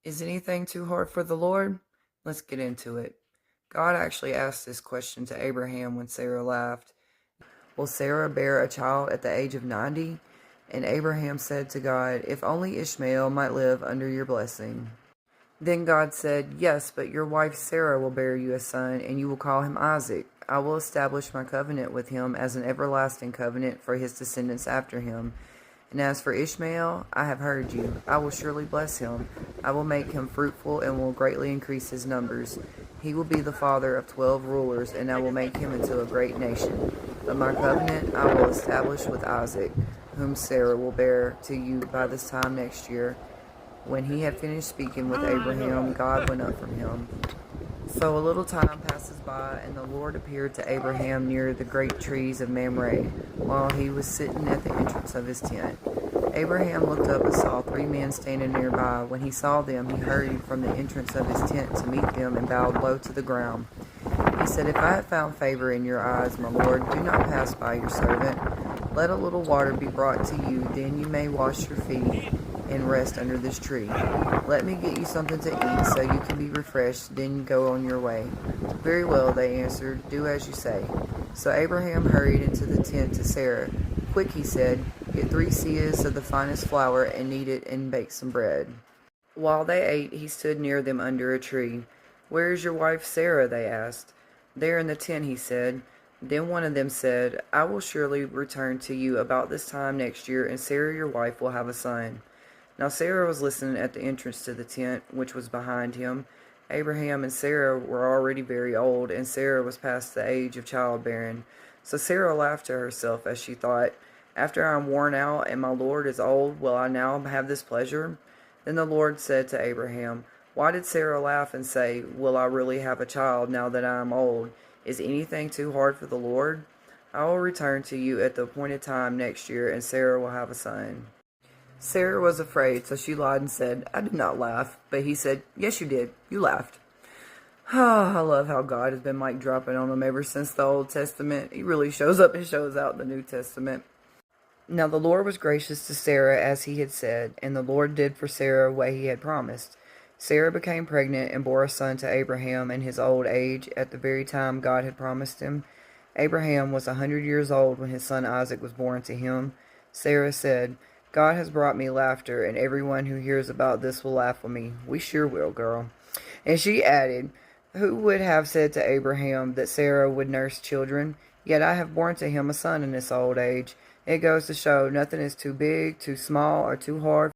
Is anything too hard for the Lord? Let's get into it. God actually asked this question to Abraham when Sarah laughed. Will Sarah bear a child at the age of 90? And Abraham said to God, if only Ishmael might live under your blessing. Then God said, yes, but your wife Sarah will bear you a son, and you will call him Isaac. I will establish my covenant with him as an everlasting covenant for his descendants after him. And as for Ishmael, I have heard you. I will surely bless him. I will make him fruitful and will greatly increase his numbers. He will be the father of 12 rulers, and I will make him into a great nation. But my covenant I will establish with Isaac, whom Sarah will bear to you by this time next year. When he had finished speaking with Abraham, God went up from him. So a little time passes by, and the Lord appeared to Abraham near the great trees of Mamre, while he was sitting at the entrance of his tent. Abraham looked up and saw 3 men standing nearby. When he saw them, he hurried from the entrance of his tent to meet them and bowed low to the ground. He said, if I have found favor in your eyes, my Lord, do not pass by your servant. Let a little water be brought to you, then you may wash your feet and rest under this tree. Let me get you something to eat so you can be refreshed, then go on your way. Very well, they answered, do as you say. So Abraham hurried into the tent to Sarah. Quick, he said, get 3 seahs of the finest flour and knead it and bake some bread. While they ate, he stood near them under a tree. Where is your wife Sarah? They asked. There in the tent, he said. Then one of them said, I will surely return to you about this time next year, and Sarah your wife will have a son. Now Sarah was listening at the entrance to the tent, which was behind him. Abraham and Sarah were already very old, and Sarah was past the age of childbearing. So Sarah laughed to herself as she thought, after I am worn out and my Lord is old, will I now have this pleasure? Then the Lord said to Abraham, why did Sarah laugh and say, will I really have a child now that I am old? Is anything too hard for the Lord? I will return to you at the appointed time next year, and Sarah will have a son. Sarah was afraid, so she lied and said, I did not laugh. But he said, yes, you did. You laughed. I love how God has been mic dropping on them ever since the Old Testament. He really shows up and shows out in the New Testament. Now the Lord was gracious to Sarah as he had said, and the Lord did for Sarah what he had promised. Sarah became pregnant and bore a son to Abraham in his old age at the very time God had promised him. Abraham was 100 years old when his son Isaac was born to him. Sarah said, God has brought me laughter, and everyone who hears about this will laugh with me. We sure will, girl. And she added, who would have said to Abraham that Sarah would nurse children? Yet I have borne to him a son in this old age. It goes to show nothing is too big, too small, or too hard